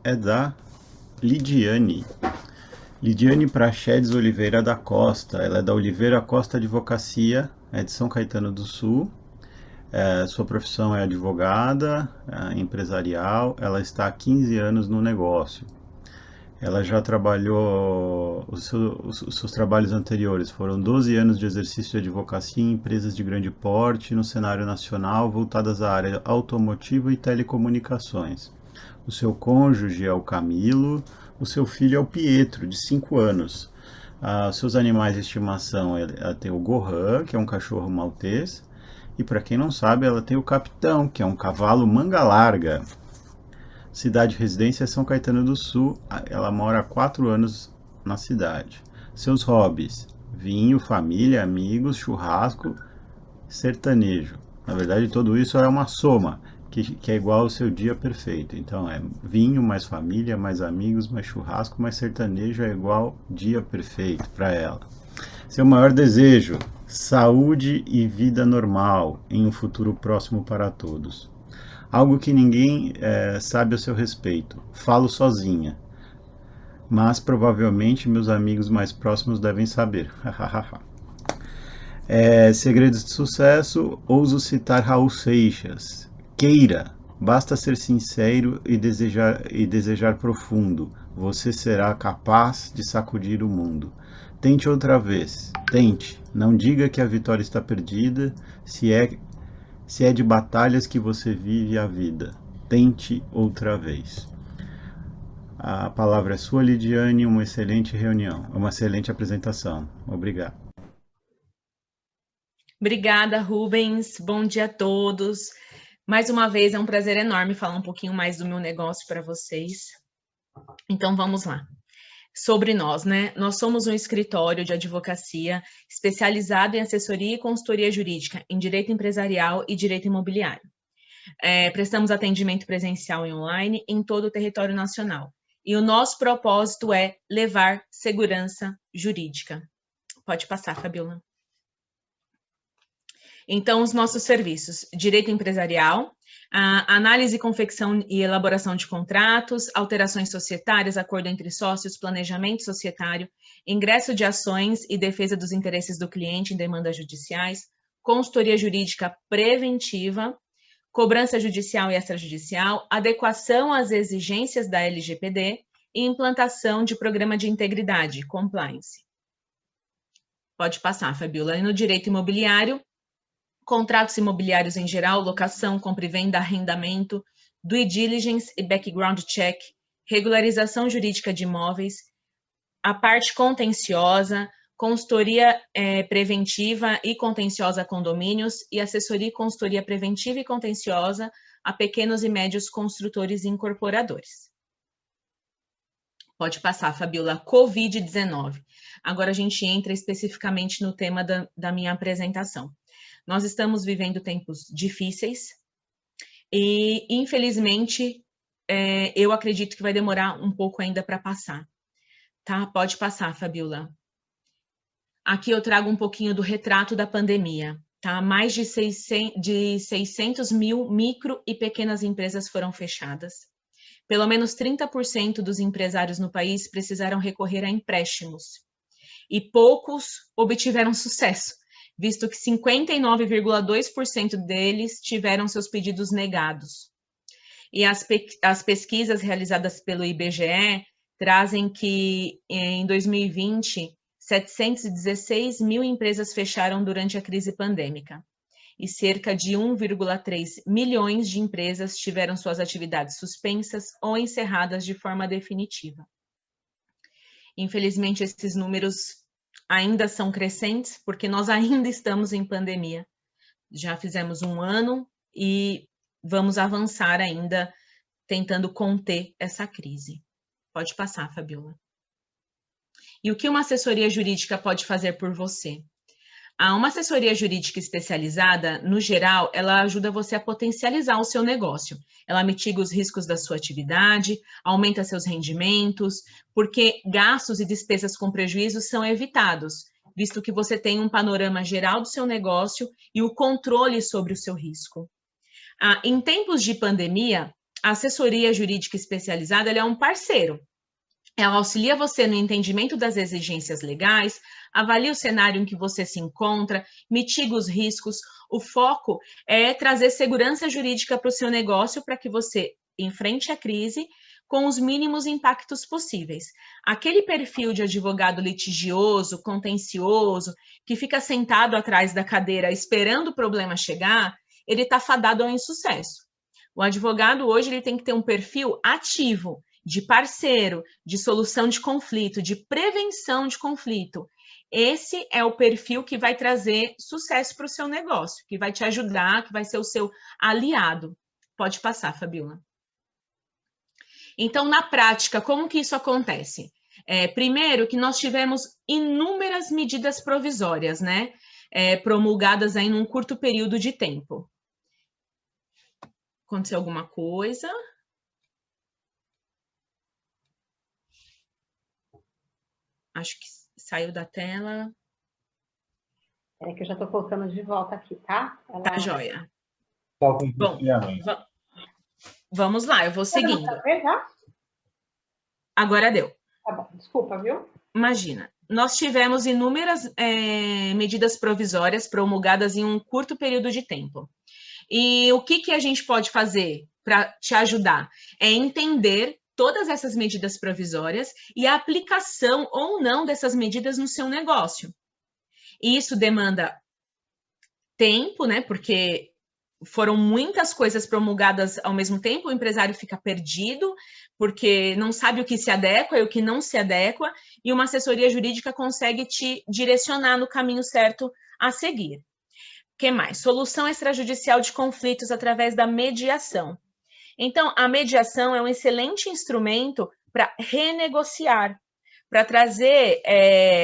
é da Lidiane. Lidiane Prachedes Oliveira da Costa. Ela é da Oliveira Costa Advocacia, é de São Caetano do Sul. Sua profissão é advogada, empresarial. Ela está há 15 anos no negócio. Ela já trabalhou, os seus trabalhos anteriores foram 12 anos de exercício de advocacia em empresas de grande porte no cenário nacional voltadas à área automotiva e telecomunicações. O seu cônjuge é o Camilo, o seu filho é o Pietro, de 5 anos. Seus animais de estimação, ela tem o Gohan, que é um cachorro maltês, e para quem não sabe, ela tem o Capitão, que é um cavalo manga larga. Cidade de residência é São Caetano do Sul. Ela mora há 4 anos na cidade. Seus hobbies: vinho, família, amigos, churrasco, sertanejo. Na verdade, tudo isso é uma soma, que é igual ao seu dia perfeito. Então, é vinho, mais família, mais amigos, mais churrasco, mais sertanejo é igual dia perfeito para ela. Seu maior desejo: saúde e vida normal em um futuro próximo para todos. Algo que ninguém sabe a seu respeito. Falo sozinha, mas provavelmente meus amigos mais próximos devem saber. Segredos de sucesso, ouso citar Raul Seixas. Queira, basta ser sincero e desejar profundo. Você será capaz de sacudir o mundo. Tente outra vez, tente. Não diga que a vitória está perdida, se é de batalhas que você vive a vida. Tente outra vez. A palavra é sua, Lidiane. Uma excelente reunião, uma excelente apresentação. Obrigado. Obrigada, Rubens. Bom dia a todos. Mais uma vez, é um prazer enorme falar um pouquinho mais do meu negócio para vocês. Então, vamos lá. Sobre nós, né? Nós somos um escritório de advocacia especializado em assessoria e consultoria jurídica em direito empresarial e direito imobiliário. Prestamos atendimento presencial e online em todo o território nacional. E o nosso propósito é levar segurança jurídica. Pode passar, Fabiola. Então, os nossos serviços: direito empresarial, análise, confecção e elaboração de contratos, alterações societárias, acordo entre sócios, planejamento societário, ingresso de ações e defesa dos interesses do cliente em demandas judiciais, consultoria jurídica preventiva, cobrança judicial e extrajudicial, adequação às exigências da LGPD e implantação de programa de integridade, compliance. Pode passar, Fabiola. E no direito imobiliário, contratos imobiliários em geral, locação, compra e venda, arrendamento, due diligence e background check, regularização jurídica de imóveis, a parte contenciosa, consultoria preventiva e contenciosa a condomínios e assessoria e consultoria preventiva e contenciosa a pequenos e médios construtores e incorporadores. Pode passar, Fabiola. Covid-19. Agora a gente entra especificamente no tema da minha apresentação. Nós estamos vivendo tempos difíceis e, infelizmente, eu acredito que vai demorar um pouco ainda para passar. Tá? Pode passar, Fabiola. Aqui eu trago um pouquinho do retrato da pandemia. Tá? Mais de 600 mil micro e pequenas empresas foram fechadas. Pelo menos 30% dos empresários no país precisaram recorrer a empréstimos. E poucos obtiveram sucesso, visto que 59,2% deles tiveram seus pedidos negados. E as pesquisas realizadas pelo IBGE trazem que, em 2020, 716 mil empresas fecharam durante a crise pandêmica. E cerca de 1,3 milhões de empresas tiveram suas atividades suspensas ou encerradas de forma definitiva. Infelizmente, esses números ainda são crescentes, porque nós ainda estamos em pandemia. Já fizemos 1 ano e vamos avançar ainda tentando conter essa crise. Pode passar, Fabiola. E o que uma assessoria jurídica pode fazer por você? Uma assessoria jurídica especializada, no geral, ela ajuda você a potencializar o seu negócio. Ela mitiga os riscos da sua atividade, aumenta seus rendimentos, porque gastos e despesas com prejuízo são evitados, visto que você tem um panorama geral do seu negócio e o controle sobre o seu risco. Em tempos de pandemia, a assessoria jurídica especializada ela é um parceiro. Ela auxilia você no entendimento das exigências legais, avalia o cenário em que você se encontra, mitiga os riscos. O foco é trazer segurança jurídica para o seu negócio para que você enfrente a crise com os mínimos impactos possíveis. Aquele perfil de advogado litigioso, contencioso, que fica sentado atrás da cadeira esperando o problema chegar, ele está fadado ao insucesso. O advogado hoje ele tem que ter um perfil ativo, de parceiro, de solução de conflito, de prevenção de conflito. Esse é o perfil que vai trazer sucesso para o seu negócio, que vai te ajudar, que vai ser o seu aliado. Pode passar, Fabiola. Então, na prática, como que isso acontece? Primeiro, que nós tivemos inúmeras medidas provisórias, né? Promulgadas aí num curto período de tempo. Aconteceu alguma coisa? Acho que saiu da tela. É que eu já estou colocando de volta aqui, tá? Tá joia. Bom, vamos lá, eu vou seguindo. Agora deu. Tá bom, desculpa, viu? Imagina, nós tivemos inúmeras medidas provisórias promulgadas em um curto período de tempo. E o que a gente pode fazer para te ajudar? É entender todas essas medidas provisórias e a aplicação ou não dessas medidas no seu negócio. E isso demanda tempo, né? Porque foram muitas coisas promulgadas ao mesmo tempo, o empresário fica perdido, porque não sabe o que se adequa e o que não se adequa, e uma assessoria jurídica consegue te direcionar no caminho certo a seguir. O que mais? Solução extrajudicial de conflitos através da mediação. Então, a mediação é um excelente instrumento para renegociar, para trazer,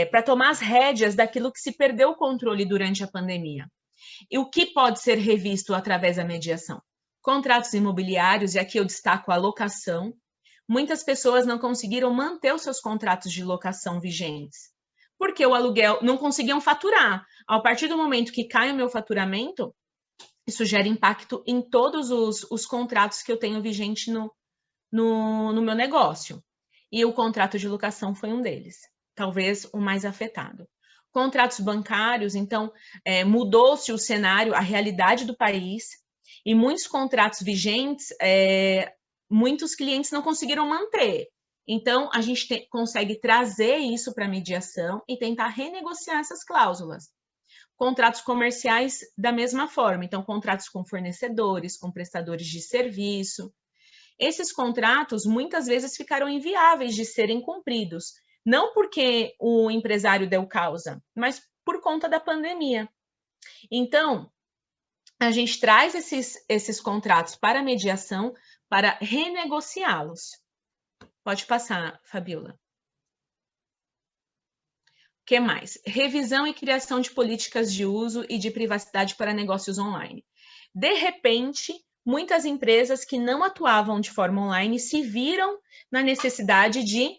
para tomar as rédeas daquilo que se perdeu o controle durante a pandemia. E o que pode ser revisto através da mediação? Contratos imobiliários, e aqui eu destaco a locação. Muitas pessoas não conseguiram manter os seus contratos de locação vigentes, porque o aluguel não conseguiam faturar. A partir do momento que cai o meu faturamento, isso gera impacto em todos os contratos que eu tenho vigente no meu negócio. E o contrato de locação foi um deles, talvez o mais afetado. Contratos bancários, então, mudou-se o cenário, a realidade do país, e muitos contratos vigentes, muitos clientes não conseguiram manter. Então, a gente consegue trazer isso para a mediação e tentar renegociar essas cláusulas. Contratos comerciais da mesma forma, então contratos com fornecedores, com prestadores de serviço. Esses contratos muitas vezes ficaram inviáveis de serem cumpridos, não porque o empresário deu causa, mas por conta da pandemia. Então, a gente traz esses contratos para a mediação para renegociá-los. Pode passar, Fabiola. O que mais? Revisão e criação de políticas de uso e de privacidade para negócios online. De repente, muitas empresas que não atuavam de forma online se viram na necessidade de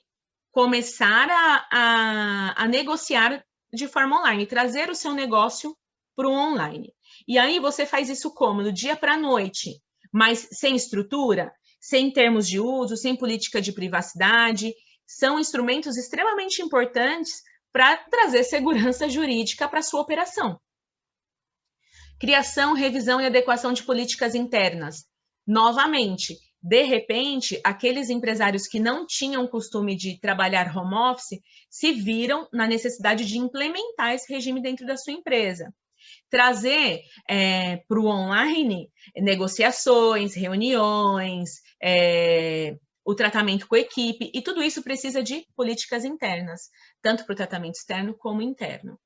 começar a negociar de forma online, trazer o seu negócio para o online. E aí você faz isso como? Do dia para a noite, mas sem estrutura, sem termos de uso, sem política de privacidade. São instrumentos extremamente importantes para trazer segurança jurídica para a sua operação. Criação, revisão e adequação de políticas internas. Novamente, de repente, aqueles empresários que não tinham costume de trabalhar home office se viram na necessidade de implementar esse regime dentro da sua empresa. Trazer para o online negociações, reuniões, o tratamento com a equipe, e tudo isso precisa de políticas internas, tanto para o tratamento externo como interno.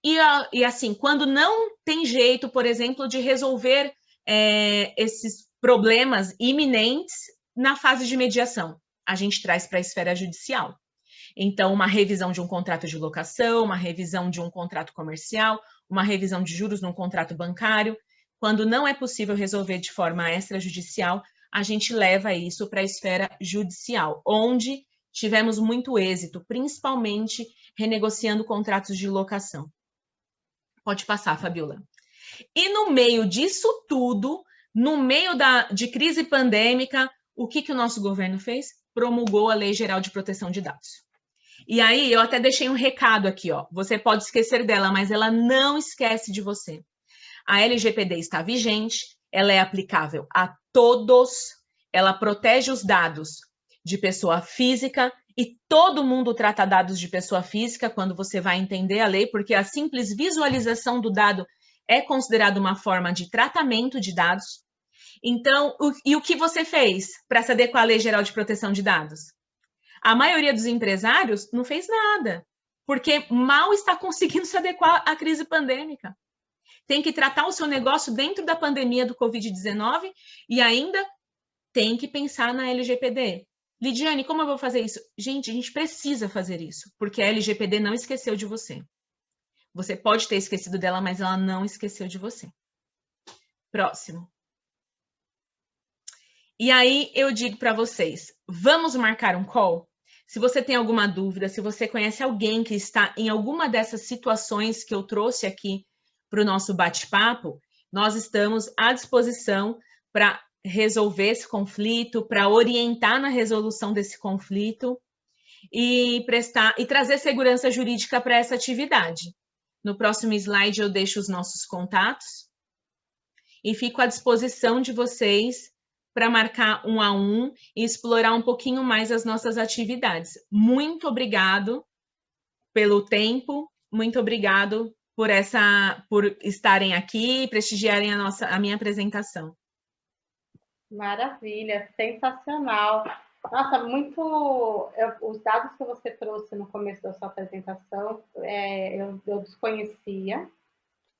E assim, quando não tem jeito, por exemplo, de resolver esses problemas iminentes na fase de mediação, a gente traz para a esfera judicial. Então, uma revisão de um contrato de locação, uma revisão de um contrato comercial, uma revisão de juros num contrato bancário. Quando não é possível resolver de forma extrajudicial, a gente leva isso para a esfera judicial, onde tivemos muito êxito, principalmente renegociando contratos de locação. Pode passar, Fabiola. E no meio disso tudo, No meio de crise pandêmica, o que o nosso governo fez? Promulgou a Lei Geral de Proteção de Dados. E aí, eu até deixei um recado aqui, ó. Você pode esquecer dela, mas ela não esquece de você. A LGPD está vigente, ela é aplicável a todos, ela protege os dados de pessoa física e todo mundo trata dados de pessoa física quando você vai entender a lei, porque a simples visualização do dado é considerada uma forma de tratamento de dados. Então, o que você fez para se adequar à Lei Geral de Proteção de Dados? A maioria dos empresários não fez nada, porque mal está conseguindo se adequar à crise pandêmica. Tem que tratar o seu negócio dentro da pandemia do Covid-19 e ainda tem que pensar na LGPD. Lidiane, como eu vou fazer isso? Gente, a gente precisa fazer isso, porque a LGPD não esqueceu de você. Você pode ter esquecido dela, mas ela não esqueceu de você. Próximo. E aí eu digo para vocês, vamos marcar um call? Se você tem alguma dúvida, se você conhece alguém que está em alguma dessas situações que eu trouxe aqui para o nosso bate-papo, nós estamos à disposição para resolver esse conflito, para orientar na resolução desse conflito e trazer segurança jurídica para essa atividade. No próximo slide eu deixo os nossos contatos e fico à disposição de vocês para marcar 1 a 1 e explorar um pouquinho mais as nossas atividades. Muito obrigado pelo tempo, muito obrigado por estarem aqui e prestigiarem a minha apresentação. Maravilha, sensacional. Nossa, os dados que você trouxe no começo da sua apresentação, eu desconhecia.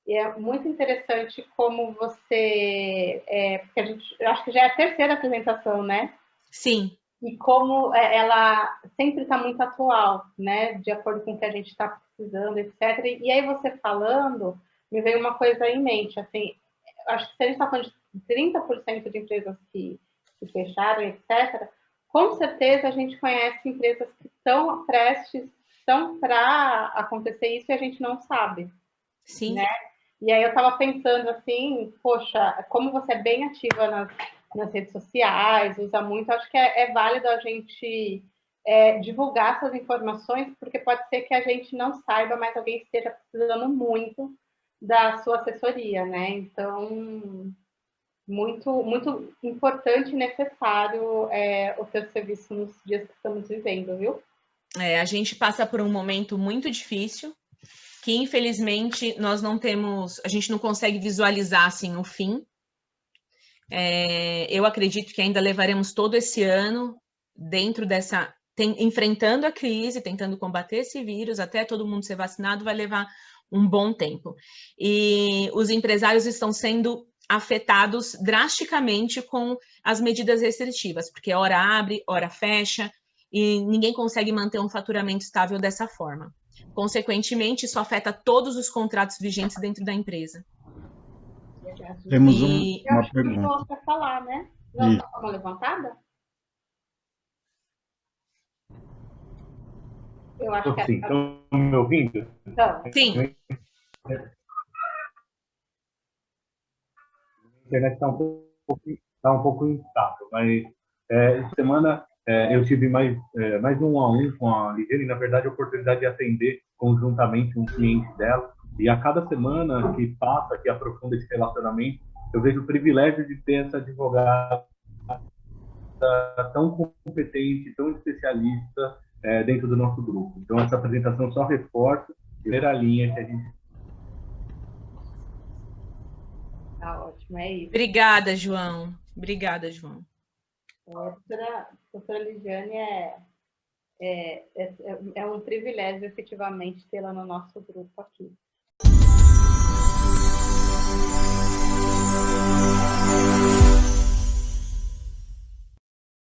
E é muito interessante como você... porque eu acho que já é a terceira apresentação, né? Sim. E como ela sempre está muito atual, né? De acordo com o que a gente está precisando, etc. E aí você falando, me veio uma coisa em mente, assim, acho que se a gente está falando de 30% de empresas que fecharam, etc., com certeza a gente conhece empresas que estão para acontecer isso e a gente não sabe. Sim. Né? E aí eu estava pensando assim, poxa, como você é bem ativa nas redes sociais, usa muito, acho que é válido a gente divulgar essas informações, porque pode ser que a gente não saiba, mas alguém esteja precisando muito da sua assessoria, né? Então, muito, muito importante e necessário o seu serviço nos dias que estamos vivendo, viu? A gente passa por um momento muito difícil, que infelizmente nós não temos, a gente não consegue visualizar assim o fim. Eu acredito que ainda levaremos todo esse ano dentro enfrentando a crise, tentando combater esse vírus, até todo mundo ser vacinado, vai levar um bom tempo. E os empresários estão sendo afetados drasticamente com as medidas restritivas, porque hora abre, hora fecha, e ninguém consegue manter um faturamento estável dessa forma. Consequentemente, isso afeta todos os contratos vigentes dentro da empresa. Temos uma pergunta. Para falar, né? Vamos dar uma levantada? Eu acho que sim. Estão me ouvindo? Então. Sim. A internet está um pouco instável, mas essa semana eu tive mais um a um com a Lidiane, e na verdade a oportunidade de atender conjuntamente um cliente dela, e a cada semana que passa, que aprofunda esse relacionamento, eu vejo o privilégio de ter essa advogada tão competente, tão especialista dentro do nosso grupo. Então essa apresentação só reforça a primeira linha que a gente... Tá ótimo, é isso. Obrigada, João. Obrigada, João. A doutora Lidiane é um privilégio, efetivamente, tê-la no nosso grupo aqui.